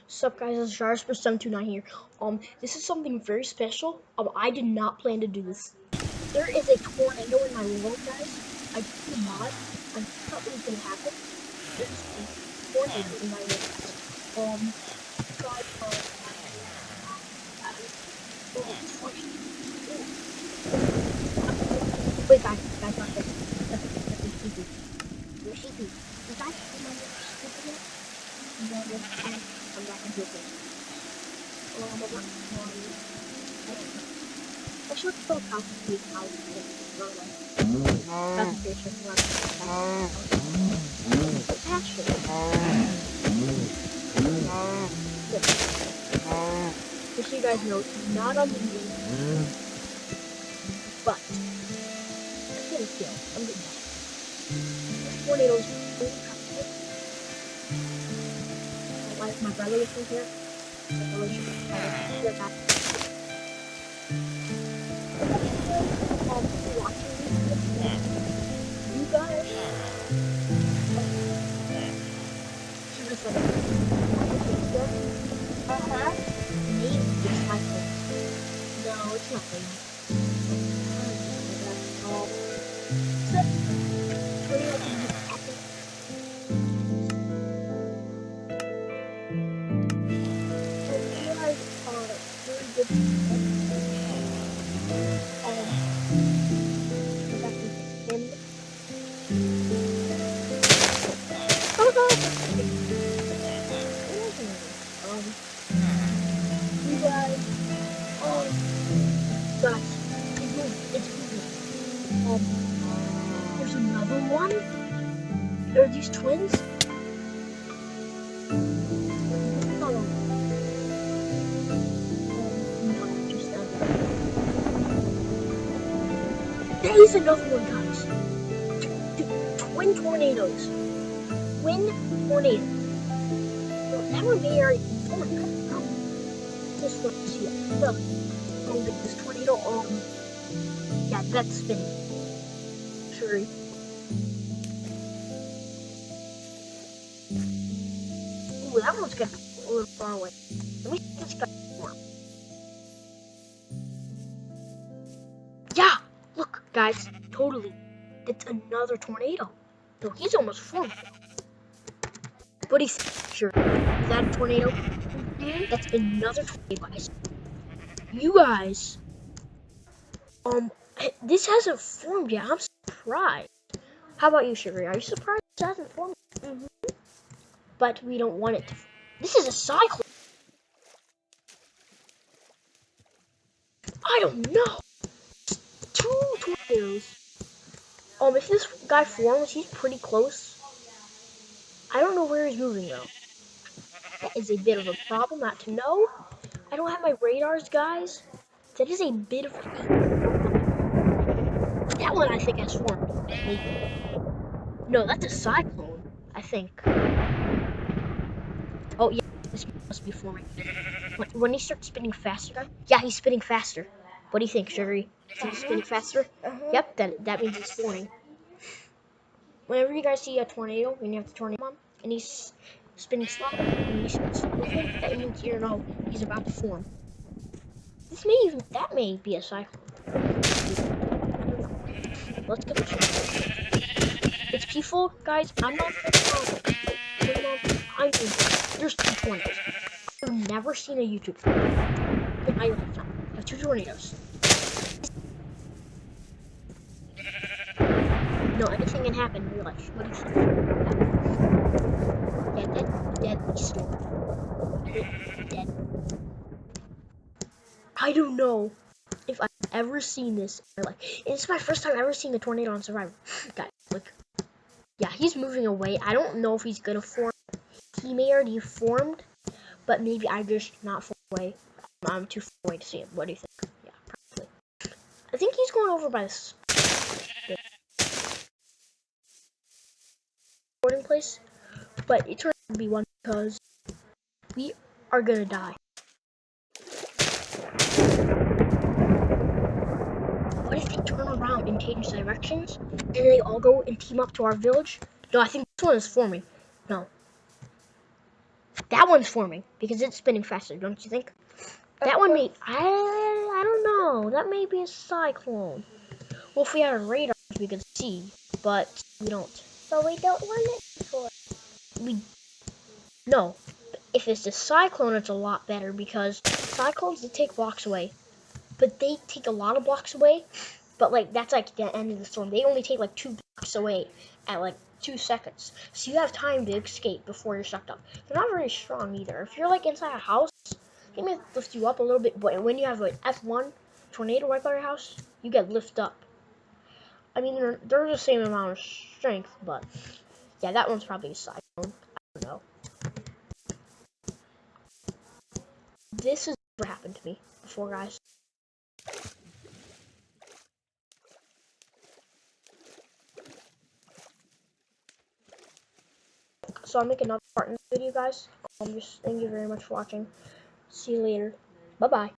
Sup guys, it's Jarvis729 here. This is something very special. I did not plan to do this. There is a tornado in my world, guys. I did not. I thought it was gonna happen. There's a tornado in my world. Guys, wait, guys, not this. That's sleepy. You're sleepy. You guys remember sleepy yet? No, I'm not gonna do it. I should still count the house. Concentration. Just so you guys know, it's not on the news, but I'm getting killed. I'm getting dead. Tornadoes. My brother is in here. My brother should be here. You guys. Maybe it's my fault. No, it's not me. You guys, guys, it's moving. There's another one. Are these twins? No, just there is another one, guys. Twin tornadoes. Twin tornadoes. Never very this one's here. Look. This tornado, yeah, that's spinning. Sorry. Ooh, that one's getting a little far away. Let me see this guy more. Yeah! Look, guys, totally. It's another tornado. So he's almost formed. What do you think? Sure. Is that a tornado? That's another tornado, guys. You guys, this hasn't formed yet. I'm surprised. How about you, Sugar? Are you surprised it hasn't formed? But we don't want it to. This is a cyclone. I don't know. 2 tornadoes. If this guy forms, he's pretty close. I don't know where he's moving though. That is a bit of a problem not to know. I don't have my radars, guys. That is a bit of that one I think has formed. No, that's a cyclone, I think. Oh yeah, this must be forming. When he starts spinning faster, yeah, he's spinning faster. What do you think, Sugary? He's spinning faster? Yep, that means it's forming. Whenever you guys see a tornado, when you have the tornado on, and he's spinning slow, and he spins quickly, that means you know he's about to form. That may be a cyclone. Let's go. It's peaceful, guys. I'm not. There's 2 tornadoes. I've never seen a YouTube in my lifetime. I have 2 tornadoes. No, anything can happen in real life. What do you think? Dead storm. Dead. I don't know if I've ever seen this in my life. It's my first time ever seeing a tornado on Survivor. Guys, look. Yeah, he's moving away. I don't know if he's gonna form. He may already formed, but maybe I just not far away. I'm too far away to see him. What do you think? Yeah, probably. I think he's going over by this boarding place, but it turned out to be one because we are gonna die. What if they turn around and change directions, and they all go and team up to our village? No, I think this one is forming. No. That one's forming because it's spinning faster, don't you think? That one may, I don't know. That may be a cyclone. Well, if we had a radar, we could see, but we don't. But we don't want it for. No. If it's a cyclone, it's a lot better because cyclones, they take blocks away. But they take a lot of blocks away. But, like, that's, like, the end of the storm. They only take, like, 2 blocks away at, like, 2 seconds. So you have time to escape before you're sucked up. They're not very strong either. If you're, like, inside a house, they may lift you up a little bit. But when you have an F1 tornado right by your house, you get lifted up. I mean, they're the same amount of strength, but yeah, that one's probably a cyclone. I don't know. This has never happened to me before, guys. So I'll make another part in this video, guys. Just thank you very much for watching. See you later. Bye-bye.